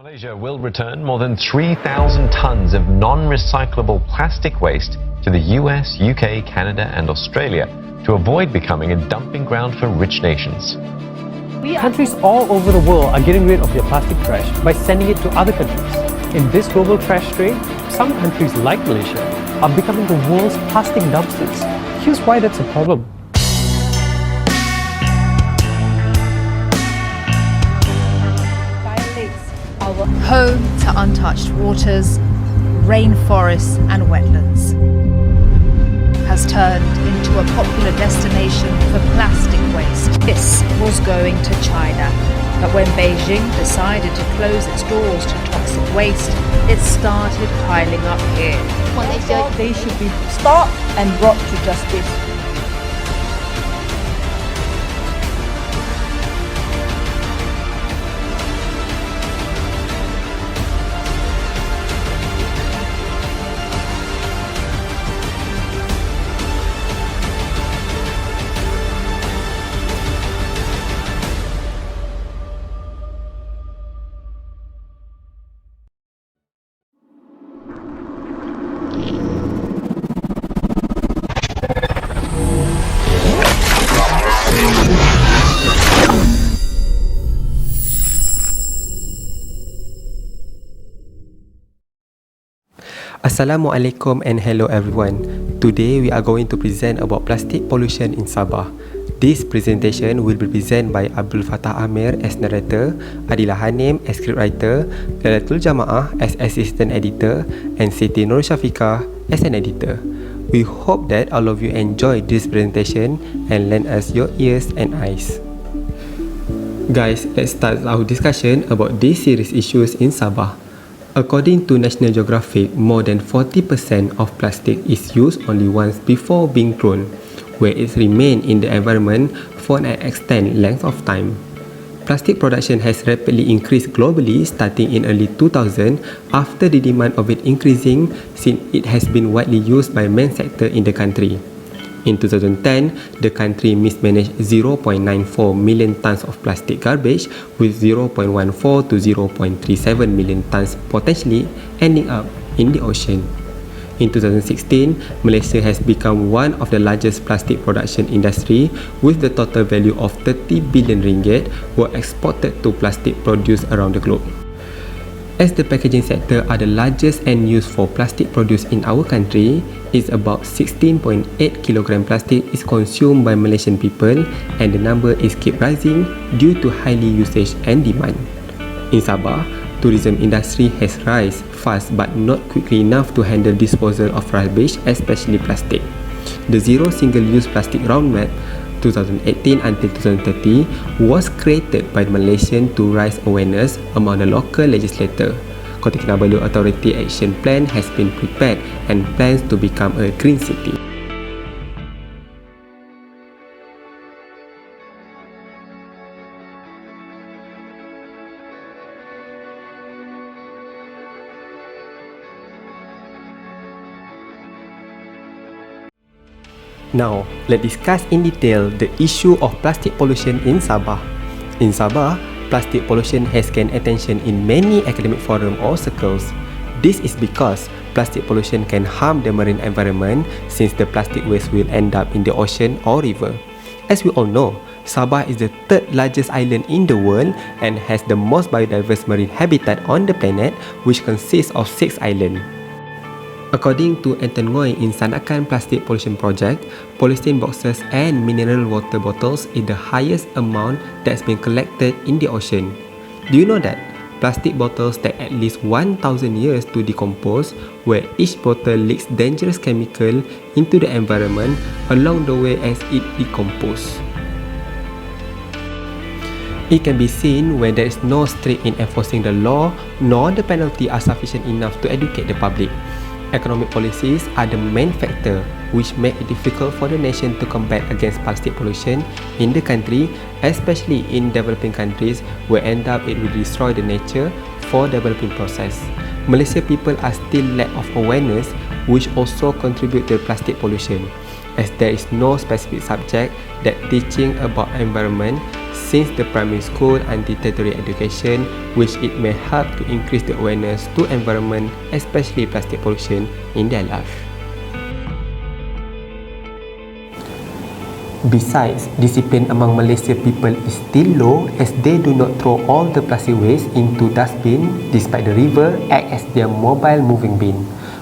Malaysia will return more than 3,000 tons of non-recyclable plastic waste to the US, UK, Canada and Australia to avoid becoming a dumping ground for rich nations. Countries all over the world are getting rid of their plastic trash by sending it to other countries. In this global trash trade, some countries like Malaysia are becoming the world's plastic dumpsters. Here's why that's a problem. Our home to untouched waters, rainforests and wetlands has turned into a popular destination for plastic waste. This was going to China, but when Beijing decided to close its doors to toxic waste, it started piling up here. They should be stopped and brought to justice. Assalamualaikum and hello everyone. Today we are going to present about plastic pollution in Sabah. This presentation will be presented by Abdul Fattah Amir as narrator, Adilah Hanim as scriptwriter, Lailatul Jamaah as assistant editor and Siti Nur Syafiqah as an editor. We hope that all of you enjoy this presentation and lend us your ears and eyes. Guys, let's start our discussion about this series issues in Sabah. According to National Geographic, more than 40% of plastic is used only once before being thrown, where it remains in the environment for an extended length of time. Plastic production has rapidly increased globally starting in early 2000 after the demand of it increasing since it has been widely used by main sector in the country. In 2010, the country mismanaged 0.94 million tons of plastic garbage with 0.14 to 0.37 million tons potentially ending up in the ocean. In 2016, Malaysia has become one of the largest plastic production industry with the total value of 30 billion ringgit were exported to plastic produced around the globe. As the packaging sector are the largest end use for plastic produced in our country, is about 16.8 kg plastic is consumed by Malaysian people and the number is keep rising due to highly usage and demand. In Sabah, tourism industry has rise fast but not quickly enough to handle disposal of rubbish, especially plastic. The Zero Single-Use Plastic Roadmap 2018 until 2030 was created by Malaysian to raise awareness among the local legislator. Kota Kinabalu Authority Action Plan has been prepared and plans to become a green city. Now, let's discuss in detail the issue of plastic pollution in Sabah. In Sabah, plastic pollution has gained attention in many academic forums or circles. This is because plastic pollution can harm the marine environment since the plastic waste will end up in the ocean or river. As we all know, Sabah is the third largest island in the world and has the most biodiverse marine habitat on the planet, which consists of 6 islands. According to Anton Ngoy in Sanakan Plastic Pollution Project, polystyrene boxes and mineral water bottles is the highest amount that's been collected in the ocean. Do you know that plastic bottles take at least 1,000 years to decompose, where each bottle leaks dangerous chemical into the environment along the way as it decomposes? It can be seen when there is no strict in enforcing the law nor the penalty are sufficient enough to educate the public. Economic policies are the main factor which make it difficult for the nation to combat against plastic pollution in the country, especially in developing countries where end up it will destroy the nature for developing process. Malaysia people are still lack of awareness which also contribute to plastic pollution, as there is no specific subject that teaching about environment since the primary school anti-tertiary education, which it may help to increase the awareness to environment, especially plastic pollution, in their life. Besides, discipline among Malaysia people is still low as they do not throw all the plastic waste into dustbin despite the river act as their mobile moving bin.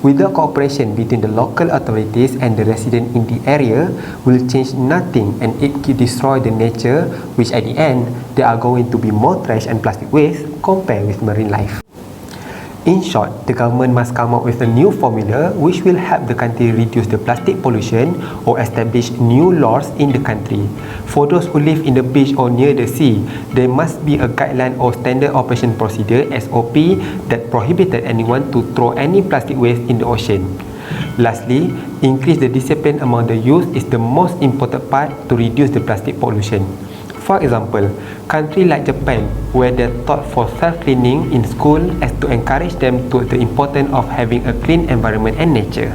Without cooperation between the local authorities and the residents in the area will change nothing and it could destroy the nature, which at the end, there are going to be more trash and plastic waste compared with marine life. In short, the government must come up with a new formula which will help the country reduce the plastic pollution or establish new laws in the country. For those who live in the beach or near the sea, there must be a guideline or standard operation procedure (SOP) that prohibited anyone to throw any plastic waste in the ocean. Lastly, increase the discipline among the youth is the most important part to reduce the plastic pollution. For example, countries like Japan, where they're taught for self-cleaning in school as to encourage them to the importance of having a clean environment and nature.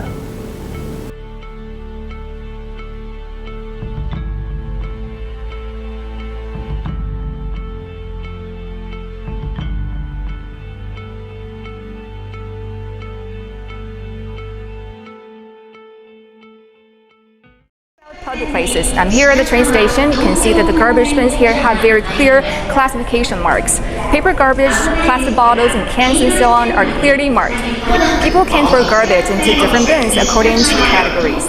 Public places. Here at the train station, you can see that the garbage bins here have very clear classification marks. Paper garbage, plastic bottles, and cans and so on are clearly marked. People can throw garbage into different bins according to categories.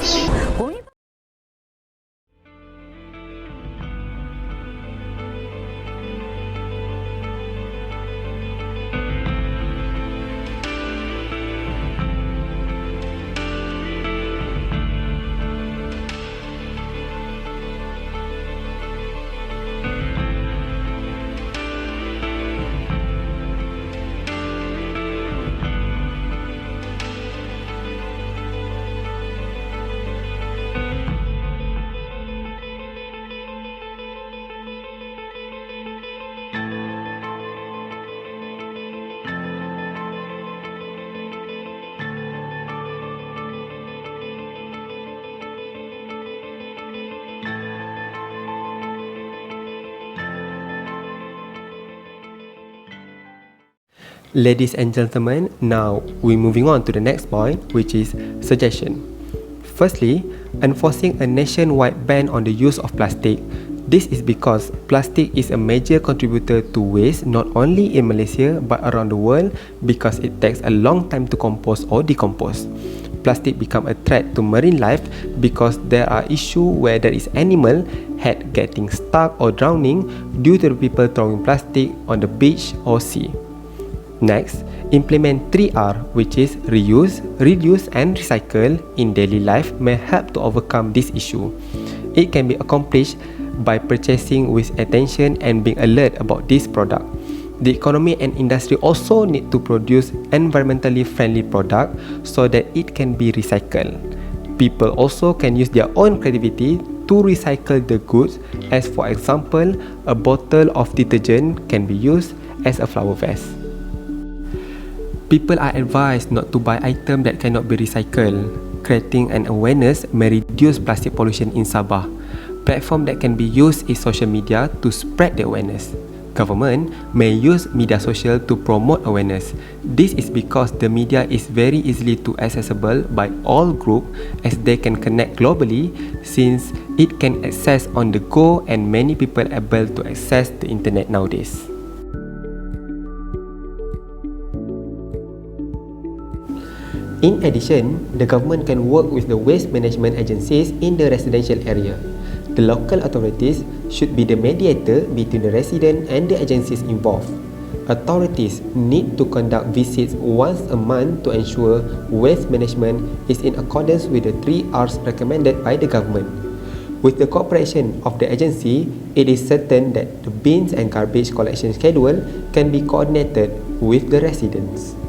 Ladies and gentlemen, now we're moving on to the next point, which is suggestion. Firstly, enforcing a nationwide ban on the use of plastic. This is because plastic is a major contributor to waste not only in Malaysia but around the world because it takes a long time to compose or decompose. Plastic become a threat to marine life because there are issues where there is animal head getting stuck or drowning due to the people throwing plastic on the beach or sea. Next, implement 3R, which is reuse, reduce and recycle in daily life may help to overcome this issue. It can be accomplished by purchasing with attention and being alert about this product. The economy and industry also need to produce environmentally friendly product so that it can be recycled. People also can use their own creativity to recycle the goods, as for example, a bottle of detergent can be used as a flower vase. People are advised not to buy items that cannot be recycled. Creating an awareness may reduce plastic pollution in Sabah. Platform that can be used is social media to spread the awareness. Government may use media social to promote awareness. This is because the media is very easily to accessible by all groups as they can connect globally since it can access on the go and many people are able to access the internet nowadays. In addition, the government can work with the waste management agencies in the residential area. The local authorities should be the mediator between the resident and the agencies involved. Authorities need to conduct visits once a month to ensure waste management is in accordance with the 3Rs recommended by the government. With the cooperation of the agency, it is certain that the bins and garbage collection schedule can be coordinated with the residents.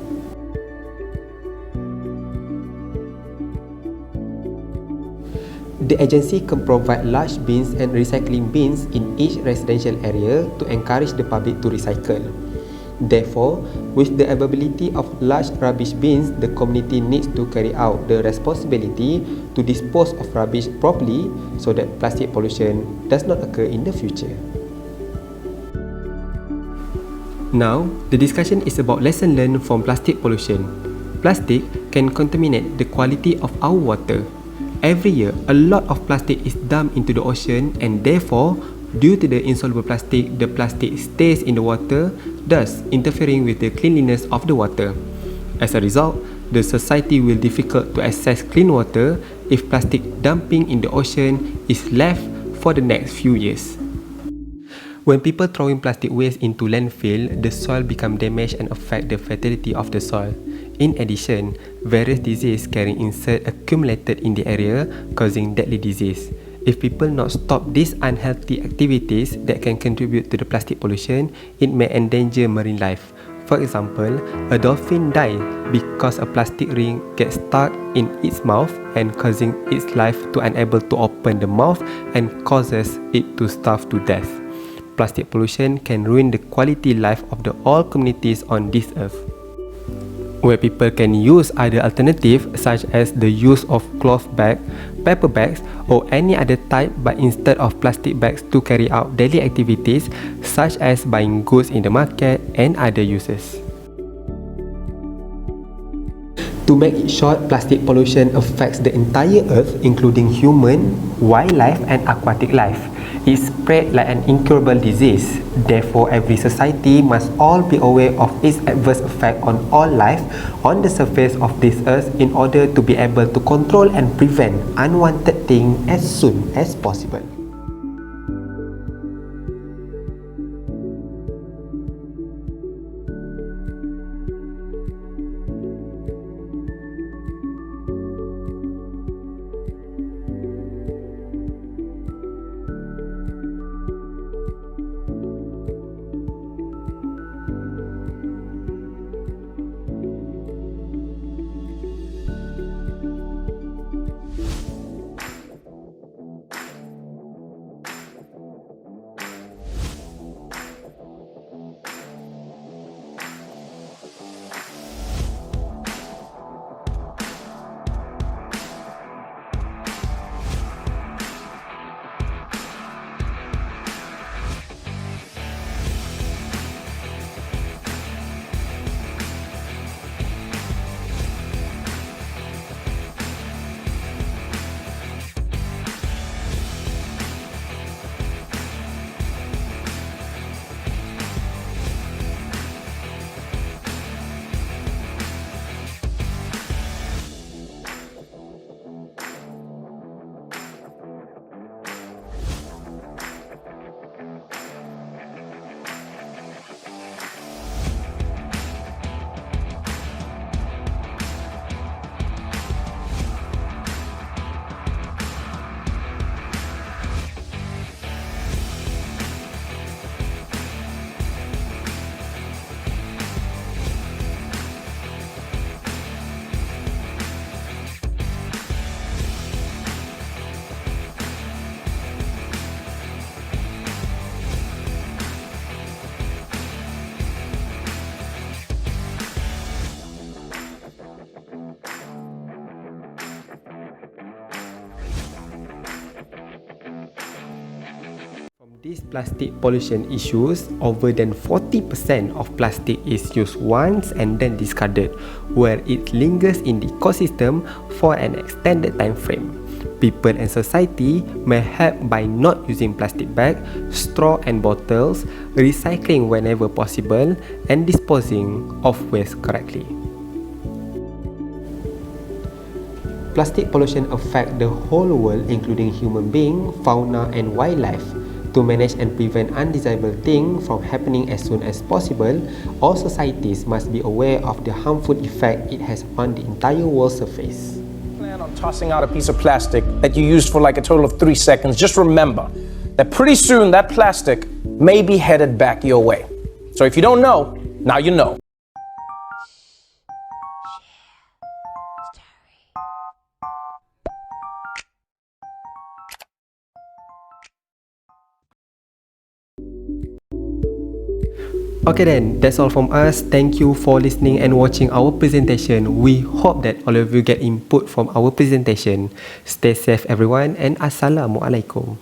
The agency can provide large bins and recycling bins in each residential area to encourage the public to recycle. Therefore, with the availability of large rubbish bins, the community needs to carry out the responsibility to dispose of rubbish properly so that plastic pollution does not occur in the future. Now, the discussion is about lesson learned from plastic pollution. Plastic can contaminate the quality of our water. Every year, a lot of plastic is dumped into the ocean and therefore, due to the insoluble plastic, the plastic stays in the water, thus interfering with the cleanliness of the water. As a result, the society will be difficult to access clean water if plastic dumping in the ocean is left for the next few years. When people throwing plastic waste into landfill, the soil become damaged and affect the fertility of the soil. In addition, various disease carrying insect accumulated in the area, causing deadly disease. If people not stop these unhealthy activities that can contribute to the plastic pollution, it may endanger marine life. For example, a dolphin dies because a plastic ring gets stuck in its mouth and causing its life to unable to open the mouth and causes it to starve to death. Plastic pollution can ruin the quality life of the all communities on this earth. Where people can use other alternatives such as the use of cloth bag, paper bags or any other type, but instead of plastic bags to carry out daily activities such as buying goods in the market and other uses. To make it short, plastic pollution affects the entire earth including human, wildlife and aquatic life. It spread like an incurable disease. Therefore, every society must all be aware of its adverse effect on all life on the surface of this earth in order to be able to control and prevent unwanted things as soon as possible. These plastic pollution issues, over than 40% of plastic is used once and then discarded, where it lingers in the ecosystem for an extended time frame. People and society may help by not using plastic bags, straw and bottles, recycling whenever possible, and disposing of waste correctly. Plastic pollution affects the whole world including human beings, fauna and wildlife. To manage and prevent undesirable things from happening as soon as possible, all societies must be aware of the harmful effect it has on the entire world surface. Plan on tossing out a piece of plastic that you used for like a total of 3 seconds, just remember that pretty soon that plastic may be headed back your way. So if you don't know, now you know. Okay then, that's all from us. Thank you for listening and watching our presentation. We hope that all of you get input from our presentation. Stay safe everyone and Assalamualaikum.